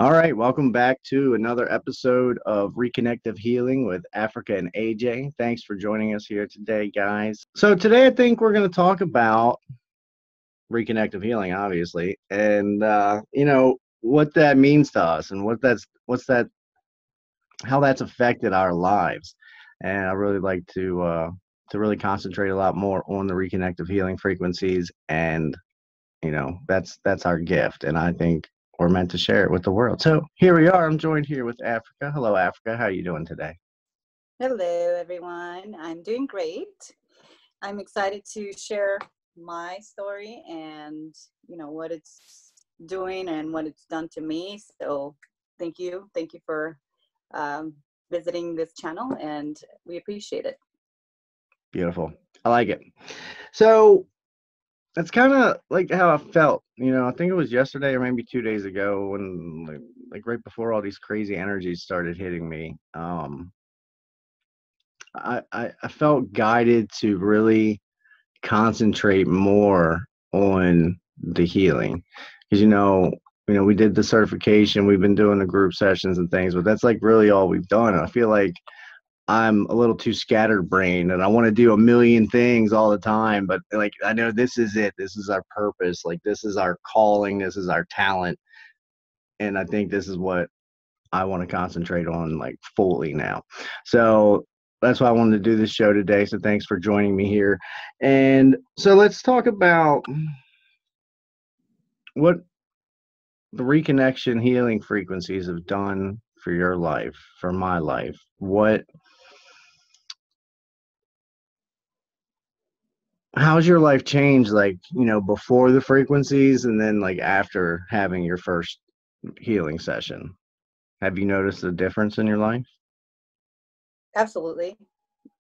All right, welcome back to another episode of Reconnective Healing with Africa and AJ. Thanks for joining us here today, guys. So today I think we're going to talk about reconnective healing, obviously, and what that means to us and how that's affected our lives. And I really like to really concentrate a lot more on the reconnective healing frequencies, and that's our gift, and I think we're meant to share it with the world. So here we are. I'm joined here with Africa. Hello, Africa. How are you doing today? Hello, everyone. I'm doing great. I'm excited to share my story and what it's doing and what it's done to me. So thank you for um, visiting this channel, and we appreciate it. Beautiful. I like it. So it's kind of like how I felt. I think it was yesterday or maybe 2 days ago when like right before all these crazy energies started hitting me. I felt guided to really concentrate more on the healing, because we did the certification, we've been doing the group sessions and things, but that's like really all we've done. And I feel like I'm a little too scatterbrained and I want to do a million things all the time, but like I know this is it, this is our purpose, like this is our calling, this is our talent, and I think this is what I want to concentrate on like fully now. So that's why I wanted to do this show today. So thanks for joining me here. And so let's talk about what the reconnection healing frequencies have done for your life, for my life. How's your life changed, like, before the frequencies and then like after having your first healing session? Have you noticed a difference in your life? Absolutely,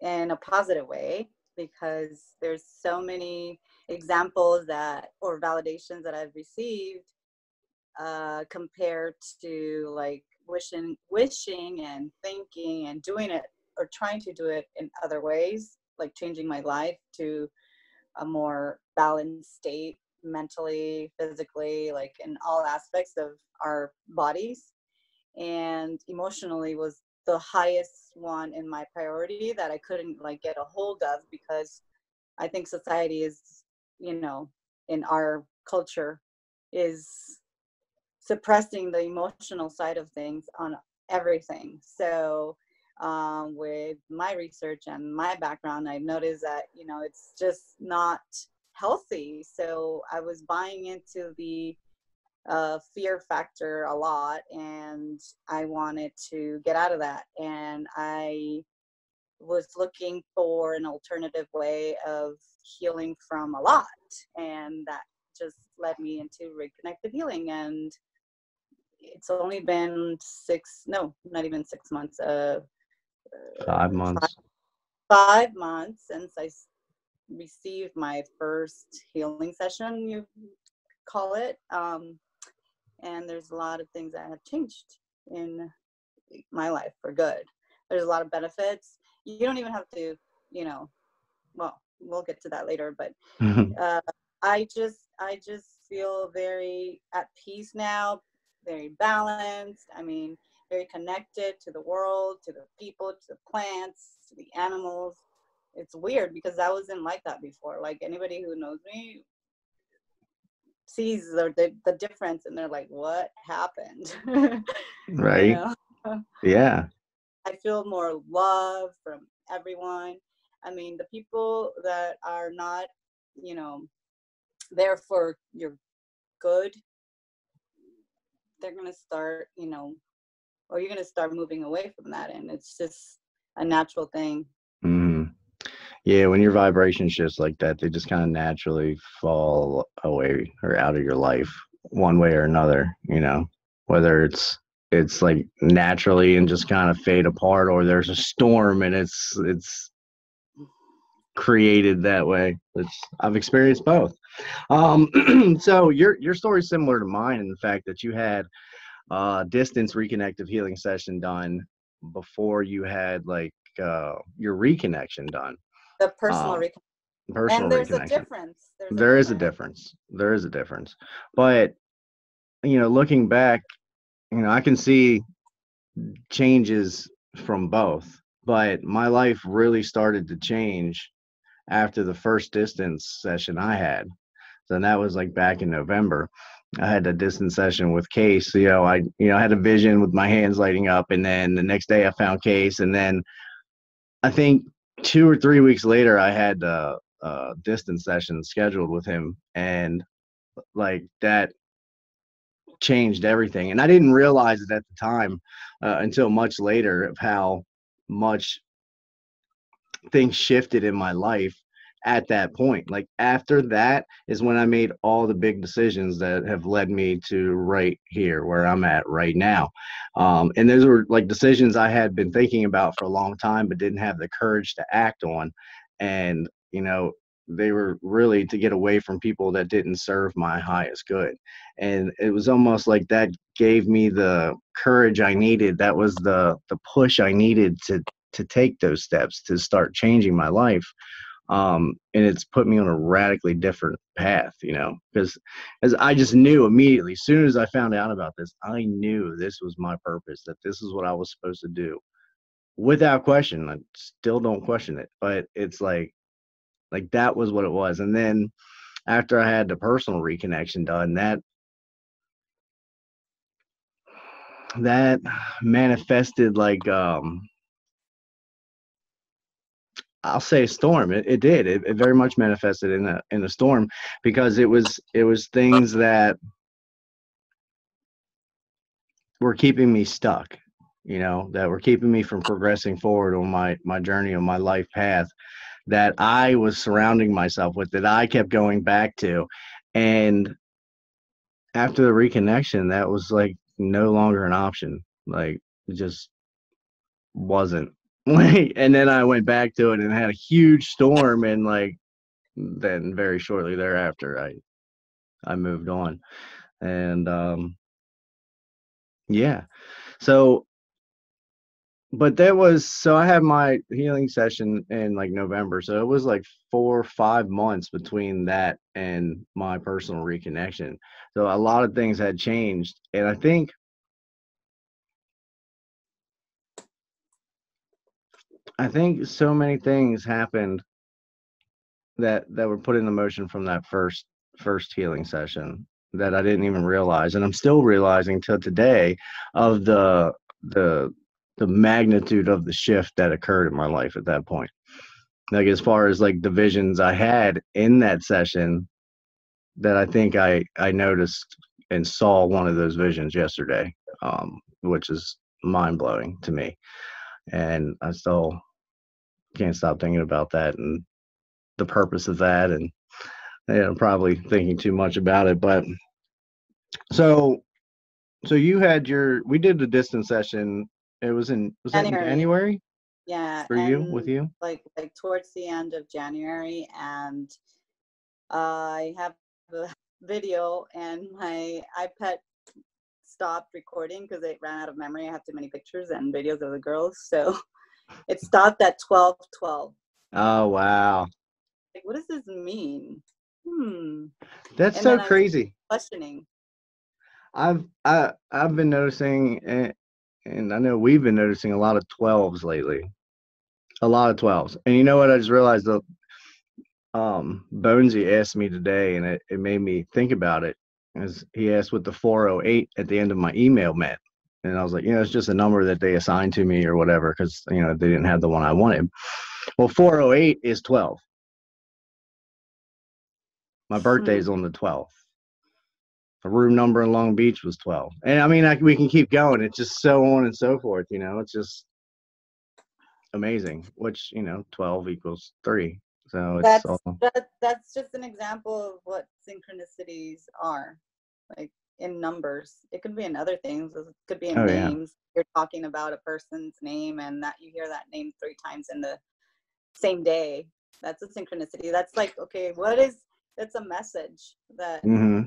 in a positive way, because there's so many examples or validations that I've received compared to like wishing and thinking and doing it or trying to do it in other ways, like changing my life to a more balanced state mentally, physically, like in all aspects of our bodies. And emotionally was the highest one in my priority that I couldn't like get a hold of, because I think society is, in our culture, is suppressing the emotional side of things on everything. So with my research and my background, I noticed that, it's just not healthy. So I was buying into the fear factor a lot, and I wanted to get out of that. And I was looking for an alternative way of healing from a lot. And that just led me into reconnective healing. And it's only been no, not even 6 months, 5 months. 5 months since I received my first healing session, you call it. And there's a lot of things that have changed in my life for good. There's a lot of benefits. You don't even have to, well, we'll get to that later, but I just feel very at peace now, very balanced. I mean, very connected to the world, to the people, to the plants, to the animals. It's weird because I wasn't like that before. Like, anybody who knows me sees the difference, and they're like, what happened? Right. Yeah. I feel more love from everyone. I mean, the people that are not, there for your good, they're going to start, or you're going to start moving away from that. And it's just a natural thing. Yeah, when your vibration shifts like that, they just kind of naturally fall away or out of your life one way or another, whether it's like naturally and just kind of fade apart, or there's a storm and it's created that way. I've experienced both. So your story's similar to mine in the fact that you had distance reconnective healing session done before you had like your reconnection done. The personal reconnection. And there's a difference. There is a difference. But looking back, I can see changes from both, but my life really started to change after the first distance session I had. So that was like back in November. I had a distance session with Case. I had a vision with my hands lighting up, and then the next day I found Case, and then I think 2 or 3 weeks later I had a distance session scheduled with him, and like that changed everything. And I didn't realize it at the time until much later of how much things shifted in my life at that point. Like after that is when I made all the big decisions that have led me to right here where I'm at right now. And those were like decisions I had been thinking about for a long time, but didn't have the courage to act on. And, they were really to get away from people that didn't serve my highest good. And it was almost like that gave me the courage I needed. That was the push I needed to take those steps to start changing my life. And it's put me on a radically different path, because as I just knew immediately, as soon as I found out about this, I knew this was my purpose, that this is what I was supposed to do without question. I still don't question it, but it's like that was what it was. And then after I had the personal reconnection done, that manifested like I'll say a storm. It did. It very much manifested in a storm, because it was things that were keeping me stuck, that were keeping me from progressing forward on my journey, on my life path, that I was surrounding myself with, that I kept going back to. And after the reconnection, that was like no longer an option. Like it just wasn't. And then I went back to it and had a huge storm, and like then very shortly thereafter I moved on. And yeah. So but I had my healing session in like November. So it was like 4 or 5 months between that and my personal reconnection. So a lot of things had changed. And I think so many things happened that were put into motion from that first healing session that I didn't even realize, and I'm still realizing till today of the the magnitude of the shift that occurred in my life at that point. Like as far as like the visions I had in that session, that I think I noticed and saw one of those visions yesterday, which is mind blowing to me, and I still can't stop thinking about that and the purpose of that. And I'm probably thinking too much about it. But so you had we did the distance session. Was that in January. January Yeah, for you, with and you? like towards the end of January, and I have a video, and my iPad stopped recording because it ran out of memory. I have too many pictures and videos of the girls, so it stopped at 12:12. Oh wow, Like, what does this mean? Hmm. that's And so then I was crazy. questioning. I've been noticing, and I know we've been noticing a lot of 12s lately. A lot of 12s. And you know what? I just realized that Bonesy asked me today, and it made me think about it. As he asked what the 408 at the end of my email meant. And I was like, it's just a number that they assigned to me or whatever, because they didn't have the one I wanted. Well, 408 is 12. My Hmm. birthday's on the 12th. The room number in Long Beach was 12. And I mean, we can keep going. It's just so on and so forth. It's just amazing, which 12 equals 3. So it's all. That's just an example of what synchronicities are, like in numbers. It could be in other things. It could be in Oh yeah. names. You're talking about a person's name, and that you hear that name 3 times in the same day. That's a synchronicity. That's like, okay, that's a message that Hmm.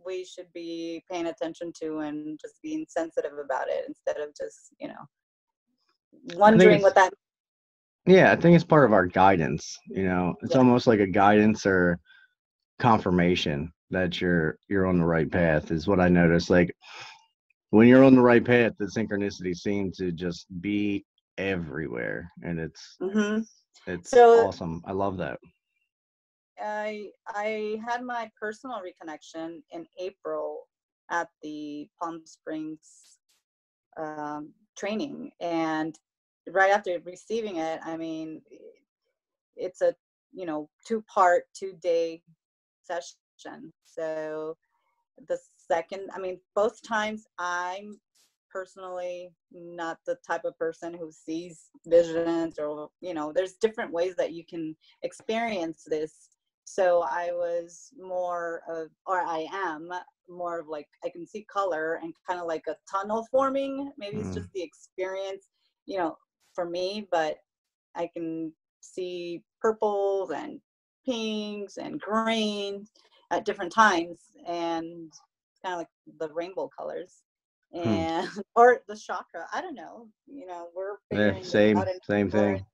we should be paying attention to and just being sensitive about it, instead of just I think wondering it's what that. Yeah, I think it's part of our guidance. It's Yeah. almost like a guidance, or confirmation that you're on the right path is what I noticed. Like when you're on the right path, the synchronicity seems to just be everywhere, and Hmm. it's So awesome. I love that. I had my personal reconnection in April at the Palm Springs training, and right after receiving it, I mean, it's a 2-part 2-day session. So the second, I mean, both times I'm personally not the type of person who sees visions, or there's different ways that you can experience this. So I was more of, or I am more of, like, I can see color and kind of like a tunnel forming. Maybe it's Mm. just the experience, you know for me, but I can see purples and pinks and greens at different times, and it's kind of like the rainbow colors, Hmm. and or the chakra. I don't know. We're Yeah, figuring this out same anymore.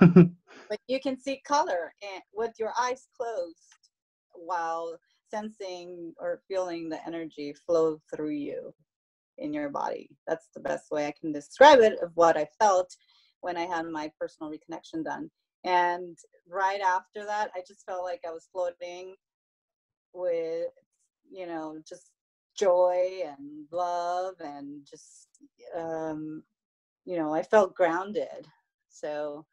thing. But you can see color and with your eyes closed, while sensing or feeling the energy flow through you in your body. That's the best way I can describe it, of what I felt when I had my personal reconnection done. And right after that, I just felt like I was floating with, just joy and love, and just, I felt grounded. So,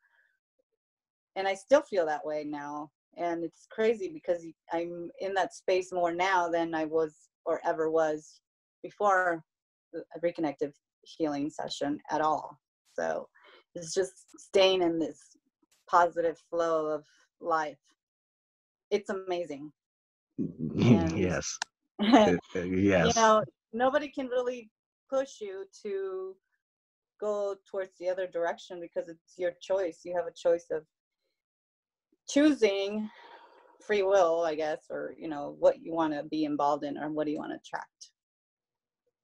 and I still feel that way now. And it's crazy because I'm in that space more now than I was or ever was before a reconnective healing session at all. So it's just staying in this positive flow of life. It's amazing. And Yes. you Yes. know, nobody can really push you to go towards the other direction, because it's your choice. You have a choice of choosing, free will, I guess, or what you want to be involved in, or what do you want to attract.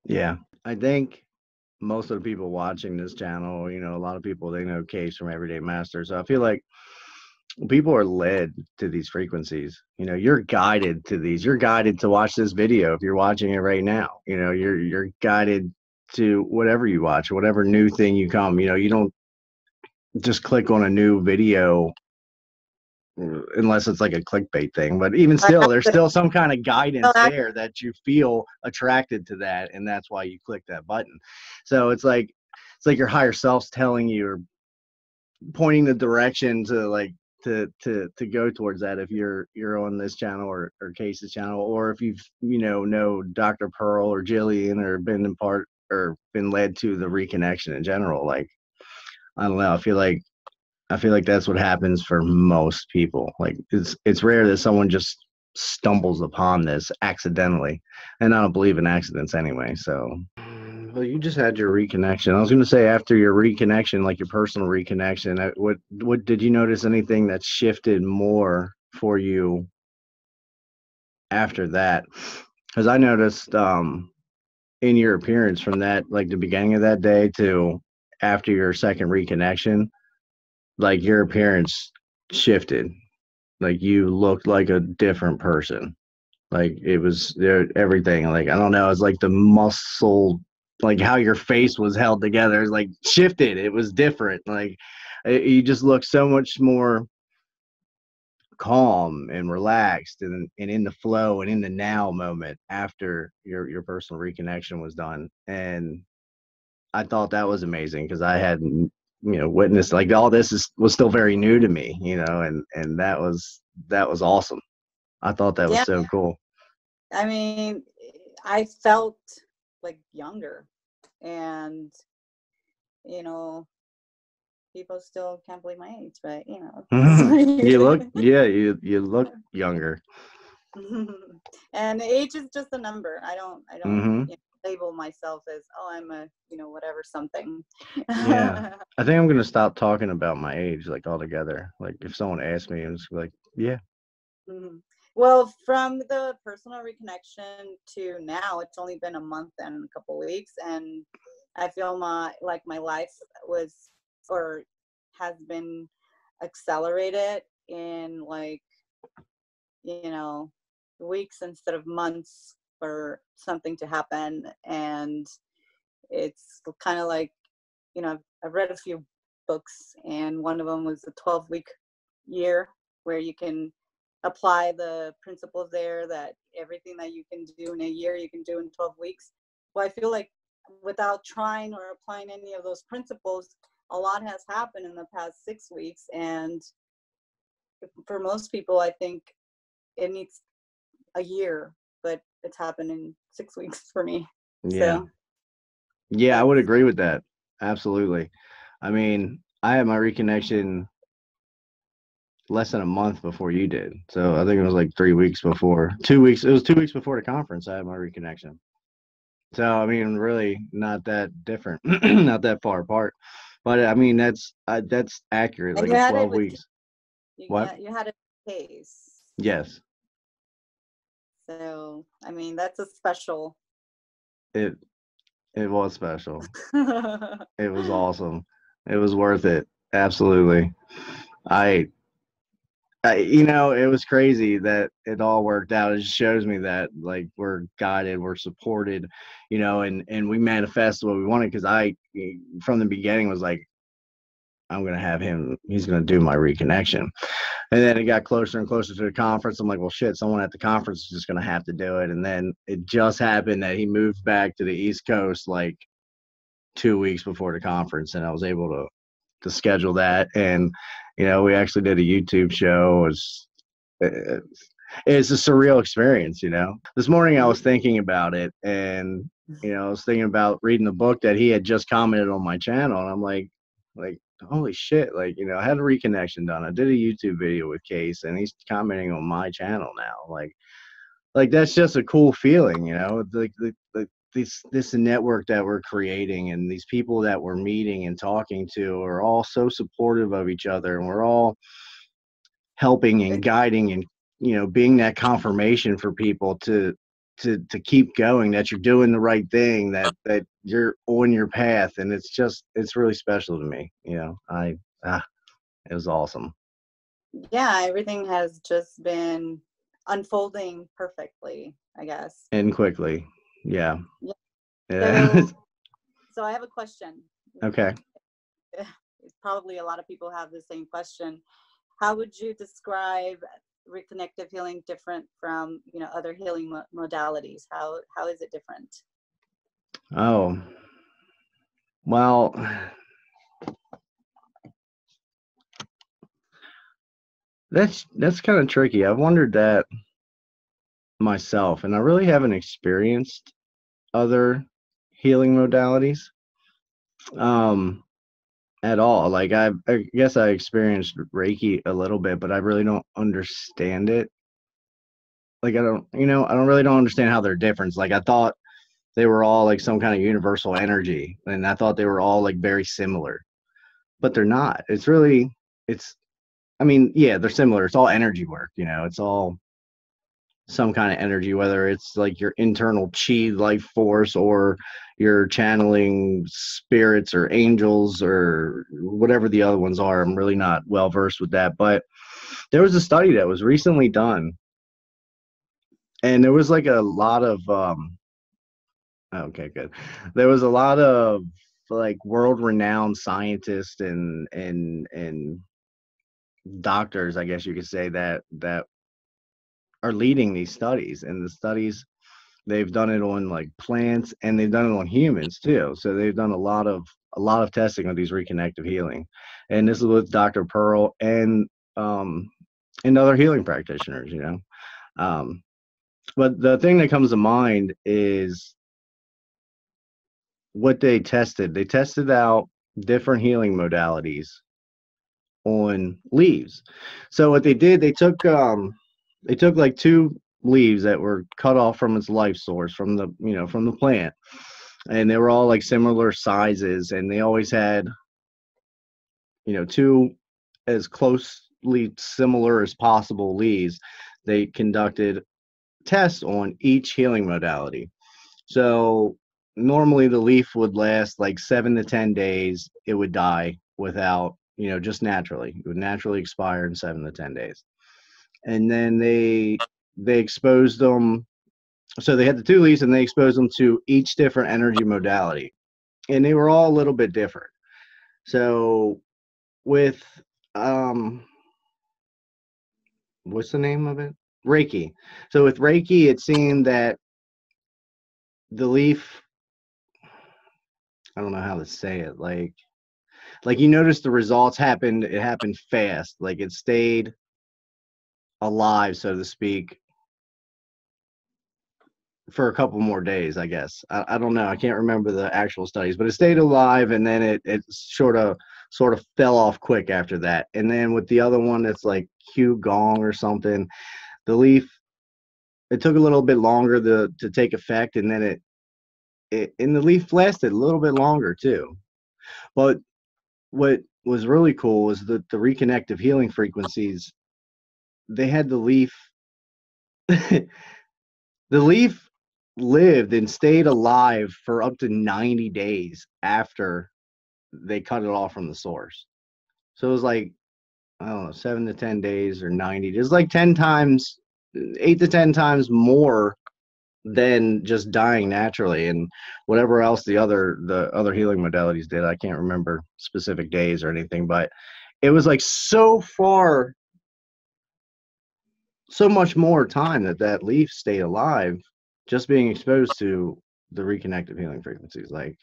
Yeah. I think most of the people watching this channel, a lot of people, they know Case from Everyday Master. So I feel like people are led to these frequencies. You're guided to these. You're guided to watch this video if you're watching it right now. You're guided to whatever you watch, whatever new thing you come. You don't just click on a new video unless it's like a clickbait thing. But even I still, have there's to still some kind of tell guidance that- there that you feel attracted to that, and that's why you click that button. So it's like your higher self's telling you, or pointing the direction to, like, to go towards that, if you're on this channel, or Case's channel, or if you've know Dr. Pearl or Jillian, or been in part, or been led to the reconnection in general. Like, I don't know, I feel like that's what happens for most people. Like, it's rare that someone just stumbles upon this accidentally, and I don't believe in accidents anyway. So, well, you just had your reconnection. I was going to say, after your reconnection, like your personal reconnection, what did you notice anything that shifted more for you after that? Because I noticed, in your appearance, from that, like the beginning of that day to after your second reconnection, like your appearance shifted. Like you looked like a different person. Like it was there, everything. Like, I don't know, it's like the muscle, like how your face was held together, is like shifted. It was different. Like you just look so much more calm and relaxed, and in the flow and in the now moment after your personal reconnection was done. And I thought that was amazing, because I hadn't, witnessed, like, all this was still very new to me, and that was awesome. I thought that was yeah, so cool. I mean, I felt like younger, and you know people still can't believe my age, but You look younger. and age is just a number. I don't Hmm. label myself as, oh, I'm a whatever something. Yeah, I think I'm gonna stop talking about my age, like, altogether. Like, if someone asks me, I'm just like, yeah. Mhm. Well, from the personal reconnection to now, it's only been a month and a couple weeks, and I feel my life was, or has been, accelerated in, like, weeks instead of months for something to happen. And it's kind of like, I've read a few books, and one of them was the 12-week year, where you can apply the principles there, that everything that you can do in a year, you can do in 12 weeks. Well, I feel like without trying or applying any of those principles, a lot has happened in the past 6 weeks. And for most people, I think it needs a year, but it's happened in 6 weeks for me. Yeah. So Yeah, I would agree with that. Absolutely. I mean, I had my reconnection less than a month before you did. So I think it was like 3 weeks before, 2 weeks. It was 2 weeks before the conference. I had my reconnection. So, I mean, really not that different, not that far apart. But I mean, that's accurate. and Like you a had it 12 with weeks. What? you had a case. Yes. So I mean, that's a special. It it was special. It was awesome. It was worth it. Absolutely. I it was crazy that it all worked out. It just shows me that like we're guided, we're supported, and we manifest what we wanted. Because I, from the beginning, was like, I'm gonna have him. He's gonna do my reconnection, and then it got closer and closer to the conference. I'm like, well, shit, someone at the conference is just gonna have to do it. And then it just happened that he moved back to the East Coast like 2 weeks before the conference, and I was able to schedule that. And we actually did a YouTube show. It's a surreal experience. This morning I was thinking about it, and I was thinking about reading the book that he had just commented on my channel, and I'm like holy shit, like I had a reconnection done. I did a YouTube video with Case, and he's commenting on my channel now. Like that's just a cool feeling. Like this network that we're creating, and these people that we're meeting and talking to are all so supportive of each other, and we're all helping and guiding and being that confirmation for people to keep going, that you're doing the right thing, that you're on your path. And it's really special to me. It was awesome. Yeah, everything has just been unfolding perfectly, I guess. And quickly. Yeah. Yeah. So I have a question. Okay. Probably a lot of people have the same question. How would you describe reconnective healing different from other healing modalities? How is it different? Oh, well, that's kind of tricky. I've wondered that myself, and I really haven't experienced other healing modalities at all. Like I guess I experienced Reiki a little bit, but I really don't understand it. Like I don't really don't understand how they're different. Like I thought they were all like some kind of universal energy, and I thought they were all like very similar, but they're not. I mean, yeah, they're similar. It's all energy work. It's all some kind of energy, whether it's like your internal chi life force, or you're channeling spirits or angels or whatever the other ones are. I'm really not well versed with that, but there was a study that was recently done, and there was like a lot of okay, good. There was a lot of like world renowned scientists and doctors, I guess you could say, that are leading these studies. And the studies, they've done it on like plants, and they've done it on humans too. So they've done a lot of testing of these reconnective healing. And this is with Dr. Pearl and other healing practitioners, but the thing that comes to mind is what they tested. They tested out different healing modalities on leaves. So what they did, they took like two leaves that were cut off from its life source, from the plant, and they were all like similar sizes, and they always had two as closely similar as possible leaves. They conducted tests on each healing modality. So normally the leaf would last like 7 to 10 days. It would die without, just naturally. It would naturally expire in 7 to 10 days. and then they exposed them. So they had the two leaves, and they exposed them to each different energy modality, and they were all a little bit different. So with um, what's the name of it? Reiki. So with Reiki, it seemed that the leaf, I don't know how to say it, like you notice the results happened, it happened fast, like it stayed alive, so to speak, for a couple more days, I guess. I don't know, I can't remember the actual studies, but it stayed alive, and then it sort of fell off quick after that. And then with the other one that's like Q Gong or something, the leaf, it took a little bit longer to take effect, and then it and the leaf lasted a little bit longer too. But what was really cool was the reconnective healing frequencies. They had the leaf. The leaf lived and stayed alive for up to 90 days after they cut it off from the source. So it was like, I don't know, 7 to 10 days or 90. It's like 10 times, 8 to 10 times more than just dying naturally. And whatever else the other healing modalities did, I can't remember specific days or anything, but it was like so much more time that leaf stayed alive, just being exposed to the reconnective healing frequencies. Like,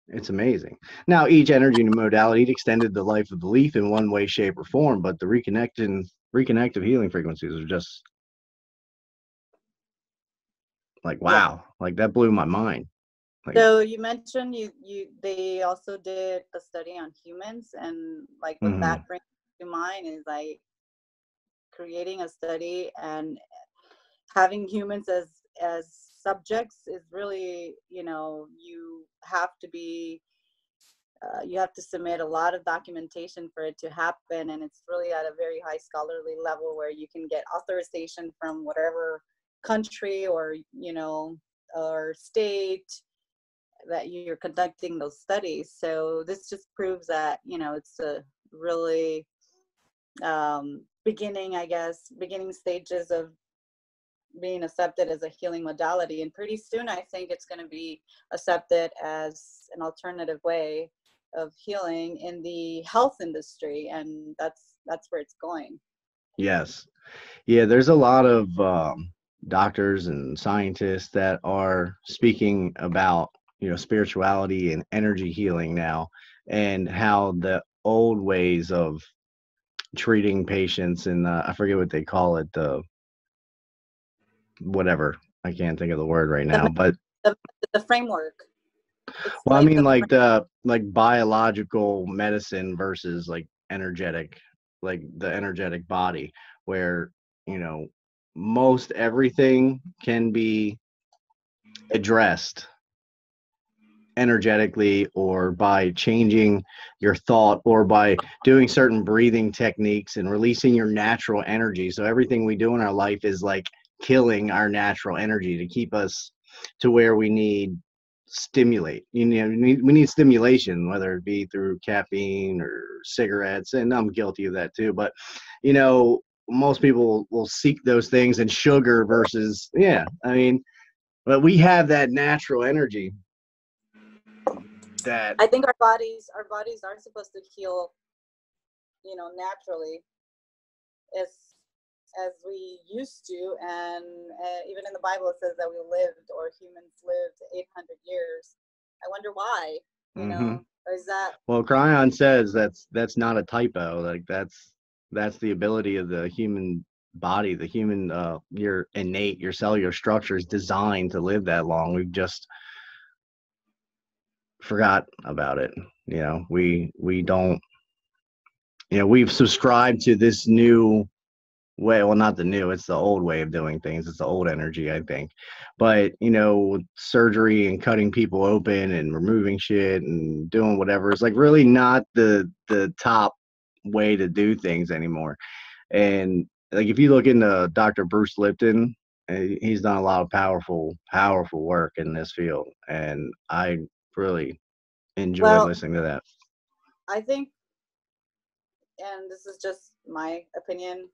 it's amazing. Now, each energy modality extended the life of the leaf in one way, shape, or form, but the reconnective healing frequencies are just like, Yeah. wow, like that blew my mind. Like, So you mentioned they also did a study on humans, and like what mhm. that brings to mind is like creating a study and having humans as subjects is really, you have to be you have to submit a lot of documentation for it to happen, and it's really at a very high scholarly level where you can get authorization from whatever country or or state that you're conducting those studies. So this just proves that it's a really beginning, I guess, beginning stages of being accepted as a healing modality. And pretty soon, I think it's going to be accepted as an alternative way of healing in the health industry, and that's where it's going. Yes. Yeah, there's a lot of doctors and scientists that are speaking about, spirituality and energy healing now, and how the old ways of treating patients, and I forget what they call it, the whatever, I can't think of the word right now, The but the, the framework. It's well, I like mean, the like the like biological medicine versus like energetic, like the energetic body, where, you know, most everything can be addressed energetically, or by changing your thought, or by doing certain breathing techniques and releasing your natural energy. So everything we do in our life is like killing our natural energy to keep us to where we need stimulate. We need stimulation, whether it be through caffeine or cigarettes, and I'm guilty of that too. But you know, most people will seek those things, and sugar versus, yeah, I mean, but we have that natural energy that, I think our bodies are supposed to heal, naturally, as we used to. And even in the Bible it says that we lived, or humans lived, 800 years. I wonder why, hmm or is that well, Cryon says that's not a typo. Like, that's the ability of the human body, the human, your innate, your cellular structure is designed to live that long. We've just forgot about it. We don't, we've subscribed to this new way. Well, not the new, it's the old way of doing things. It's the old energy, I think. But with surgery and cutting people open and removing shit and doing whatever, it's like really not the top way to do things anymore. And like, if you look into Dr. Bruce Lipton, he's done a lot of powerful work in this field, and I really enjoy well, listening to that. I think, and this is just my opinion,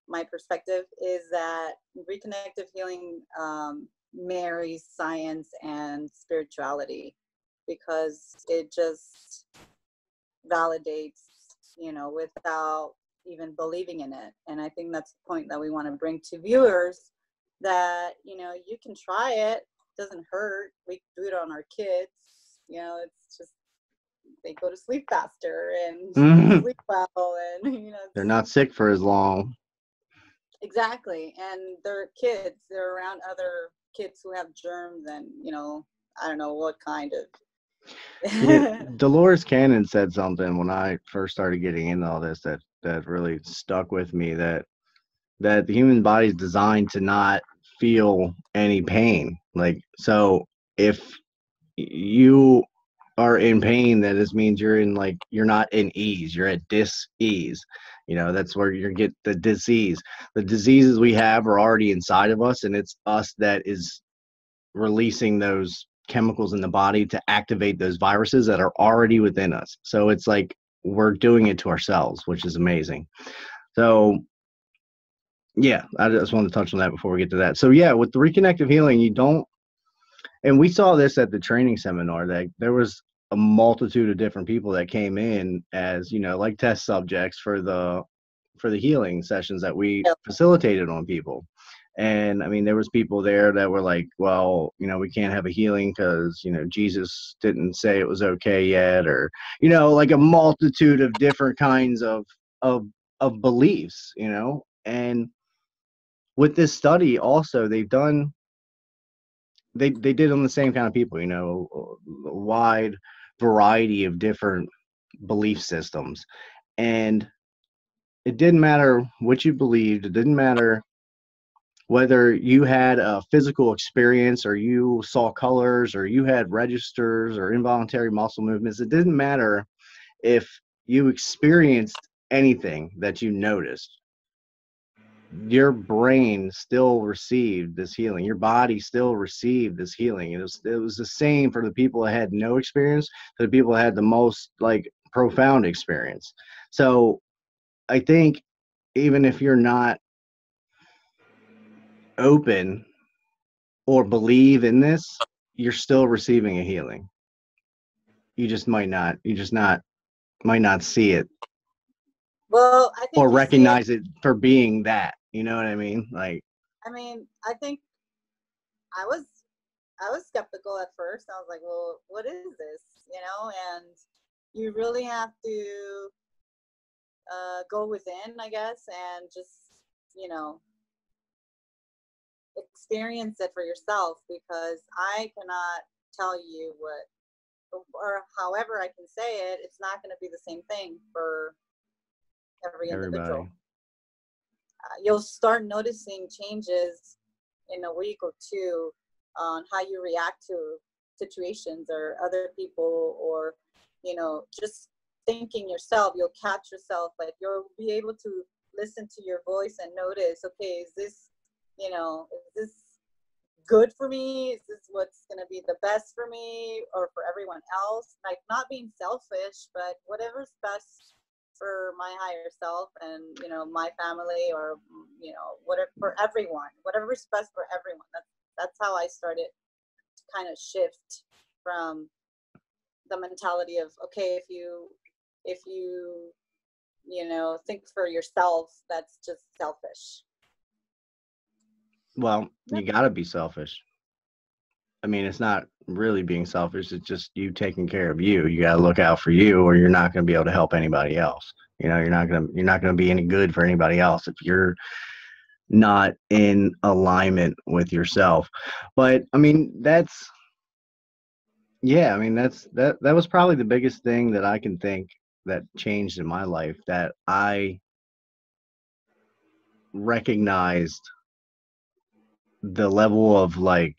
my perspective is that reconnective healing marries science and spirituality, because it just validates, without even believing in it. And I think that's the point that we want to bring to viewers, that, you can try it. It doesn't hurt. We do it on our kids. It's just, they go to sleep faster and sleep well, and they're not sick for as long. Exactly. And they're kids. They're around other kids who have germs, and I don't know what kind of. Yeah, Dolores Cannon said something when I first started getting into all this that really stuck with me, that the human body is designed to not feel any pain. Like, so if you are in pain, that just means you're in, like, you're not in ease, you're at dis-ease. That's where you get the disease. The diseases we have are already inside of us, and it's us that is releasing those chemicals in the body to activate those viruses that are already within us. So it's like we're doing it to ourselves, which is amazing. So yeah, I just wanted to touch on that before we get to that. So yeah, with the reconnective healing, you don't, and we saw this at the training seminar, that there was a multitude of different people that came in as, like test subjects for the healing sessions that we facilitated on people. And I mean, there was people there that were like, well, we can't have a healing because, Jesus didn't say it was okay yet, or, like a multitude of different kinds of beliefs, and with this study also, they did on the same kind of people, a wide variety of different belief systems. And it didn't matter what you believed. It didn't matter whether you had a physical experience, or you saw colors, or you had registers or involuntary muscle movements. It didn't matter if you experienced anything that you noticed. Your brain still received this healing. Your body still received this healing. It was the same for the people that had no experience to the people that had the most, like, profound experience. So I think even if you're not open or believe in this, you're still receiving a healing. You just might not see it. Well, I think or recognize it for being that. You know what I mean? Like, I think I was skeptical at first. I was like, well, what is this? And you really have to go within, I guess, and just, experience it for yourself, because I cannot tell you what, or however I can say it, it's not going to be the same thing for every individual. You'll start noticing changes in a week or two on how you react to situations or other people, or just thinking yourself. You'll catch yourself, like, you'll be able to listen to your voice and notice, okay, is this good for me? Is this what's going to be the best for me or for everyone else? Like, not being selfish, but whatever's best for my higher self and, my family, or, whatever, for everyone, whatever's best for everyone. That's how I started to kind of shift from the mentality of, okay, if you think for yourself, that's just selfish. Well, you got to be selfish. I mean, it's not really being selfish. It's just you taking care of you. You got to look out for you, or you're not going to be able to help anybody else. You're not going to be any good for anybody else if you're not in alignment with yourself. But I mean, that was probably the biggest thing that I can think that changed in my life, that I recognized the level of, like,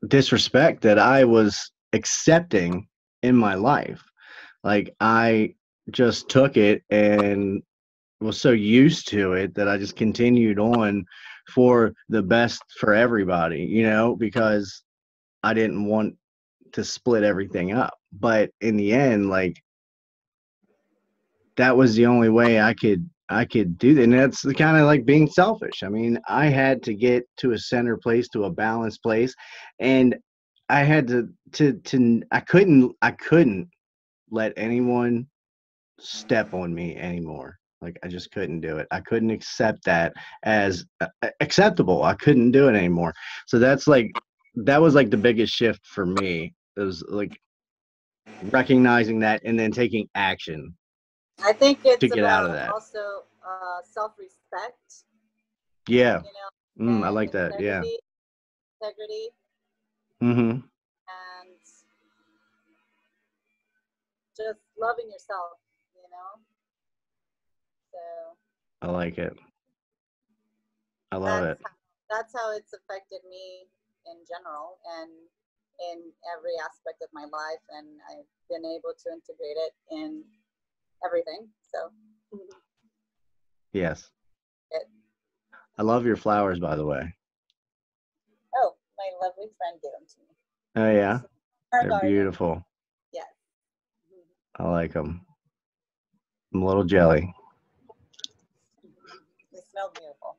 disrespect that I was accepting in my life. Like, I just took it and was so used to it that I just continued on for the best for everybody, because I didn't want to split everything up. But in the end, like, that was the only way I could do that. And that's kind of like being selfish. I mean, I had to get to a center place, to a balanced place, and I had to I couldn't let anyone step on me anymore. Like I just couldn't do it. I couldn't accept that as acceptable. I couldn't do it anymore. So that was like the biggest shift for me. It was like recognizing that and then taking action I think to it's get out of about that. also self-respect, Yeah. you know, I and like that. Yeah. integrity, Mhm. and just loving yourself, you know. So I like it. I love that's it. that's how it's affected me in general and in every aspect of my life, and I've been able to integrate it in everything. So Yes. it, I love your flowers, by the way. oh, my lovely friend gave them to me. Oh yeah. Our They're garden, beautiful. yes. I like them. I'm a little jelly. They smell beautiful.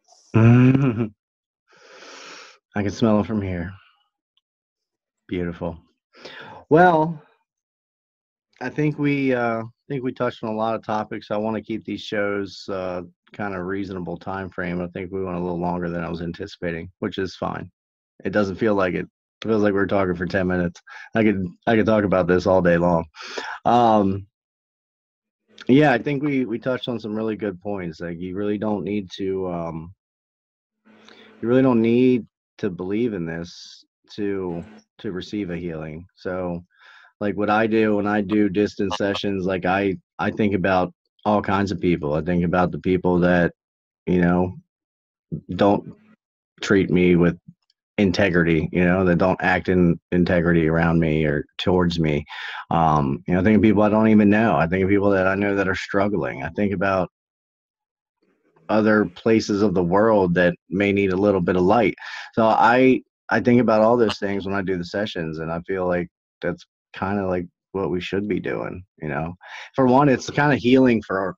I can smell them from here. Beautiful. Well, I think we touched on a lot of topics. I want to keep these shows kind of reasonable time frame. I think we went a little longer than I was anticipating, which is fine. It doesn't feel like it. It feels like we were talking for 10 minutes. I could talk about this all day long. Um, yeah, I think we touched on some really good points. Like you really don't need to believe in this to to receive a healing. So like what I do when I do distance sessions, like I think about all kinds of people. I think about the people that, you know, don't treat me with integrity, that don't act in integrity around me or towards me. I think of people I don't even know. I think of people that I know that are struggling. I think about other places of the world that may need a little bit of light. So I think about all those things when I do the sessions, and I feel like that's kind of like what we should be doing. For one, it's kind of healing for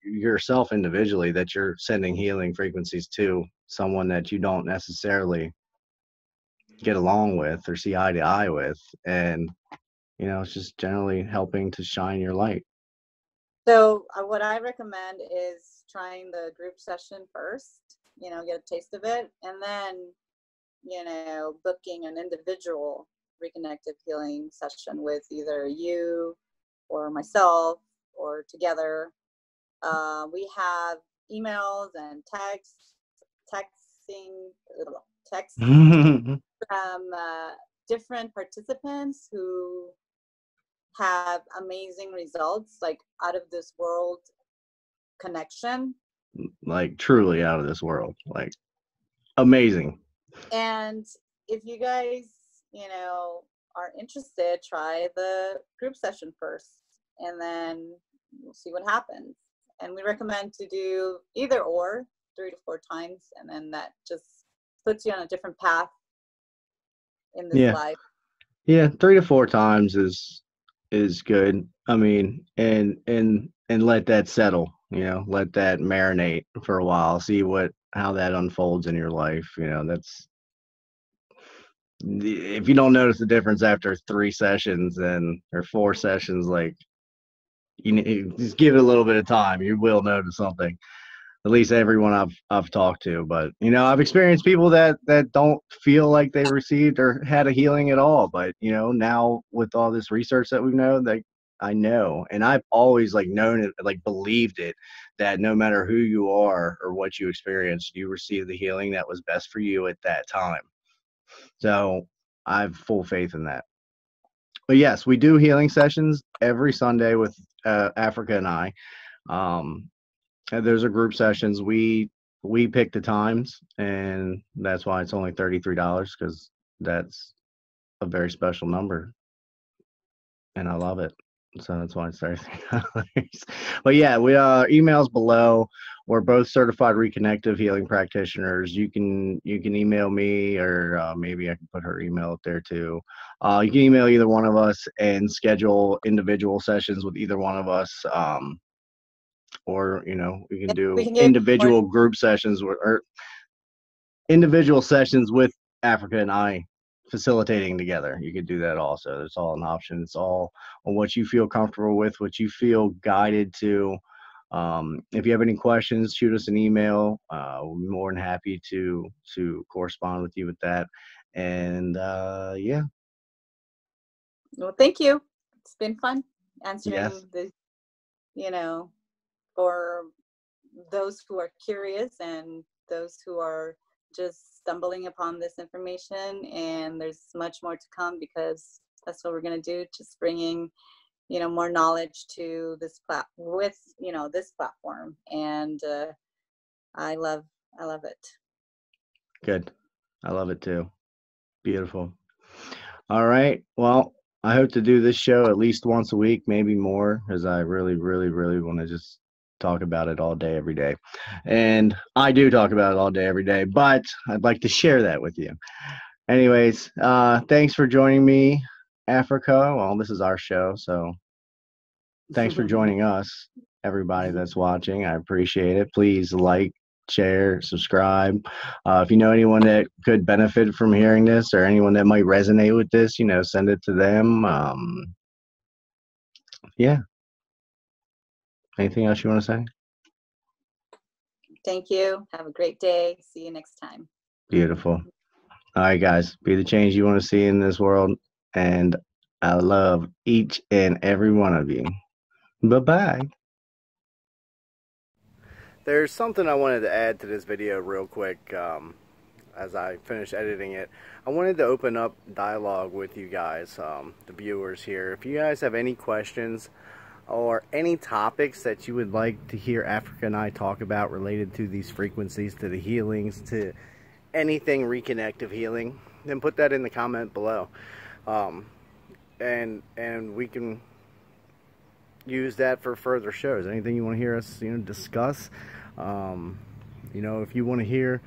yourself individually, that you're sending healing frequencies to someone that you don't necessarily get along with or see eye to eye with, and it's just generally helping to shine your light. So what I recommend is trying the group session first, get a taste of it, and then, booking an individual reconnective healing session with either you or myself or together. We have emails and texting, texts from different participants who have amazing results, like out of this world connection. Like truly out of this world, like amazing. And if you guys, are interested, try the group session first, and then we'll see what happens. And we recommend to do either or 3 to 4 times, and then that just puts you on a different path in this Yeah. life. Yeah, 3 to 4 times is good. I mean, and let that settle, let that marinate for a while, see how that unfolds in your life. That's if you don't notice the difference after 3 sessions and or 4 sessions, like just give it a little bit of time, you will notice something. At least everyone I've talked to. But I've experienced people that don't feel like they received or had a healing at all. But now with all this research that we know, that I know, and I've always like known it, like believed it, that no matter who you are or what you experienced, you receive the healing that was best for you at that time. So I have full faith in that. But yes, we do healing sessions every Sunday with Africa and I. Um, and those are group sessions. We pick the times, and that's why it's only $33, because that's a very special number, and I love it. So that's why it's $33. But yeah, we emails below. We're both certified reconnective healing practitioners. You can email me, or maybe I can put her email up there too. You can email either one of us and schedule individual sessions with either one of us. or we can We do can get more. individual group sessions or individual sessions with Africa and I facilitating together. You could do that also. It's all an option. It's all on what you feel comfortable with, what you feel guided to. If you have any questions, shoot us an email. We'll be more than happy to correspond with you with that. And yeah. Well, thank you. It's been fun Yes. answering the, for those who are curious and those who are just stumbling upon this information. And there's much more to come, because that's what we're going to do, just bringing more knowledge to this this platform. And I love it. Good. I love it too. Beautiful. All right. Well, I hope to do this show at least once a week, maybe more, because I really, really, really want to just talk about it all day, every day. And I do talk about it all day, every day, but I'd like to share that with you. Anyways, thanks for joining me, Africa. Well, this is our show, so thanks for joining us, everybody that's watching. I appreciate it. Please like, share, subscribe. If you know anyone that could benefit from hearing this, or anyone that might resonate with this, send it to them. Yeah. Anything else you want to say? Thank you. Have a great day. See you next time. Beautiful. All right, guys. Be the change you want to see in this world. And I love each and every one of you. Bye-bye. There's something I wanted to add to this video real quick as I finish editing it. I wanted to open up dialogue with you guys, the viewers here. If you guys have any questions or any topics that you would like to hear Africa and I talk about related to these frequencies, to the healings, to anything reconnective healing, then put that in the comment below. And we can use that for further shows. Anything you want to hear us discuss, if you want to hear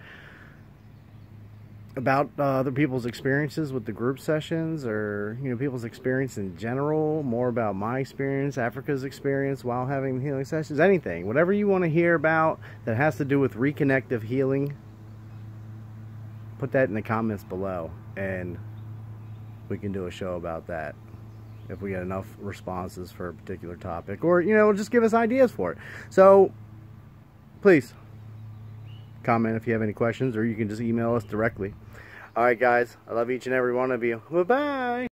about other people's experiences with the group sessions, or people's experience in general, more about my experience, Africa's experience while having healing sessions, anything, whatever you want to hear about that has to do with reconnective healing, put that in the comments below, and we can do a show about that if we get enough responses for a particular topic, or just give us ideas for it. So please comment if you have any questions, or you can just email us directly. All right, guys, I love each and every one of you. Bye-bye.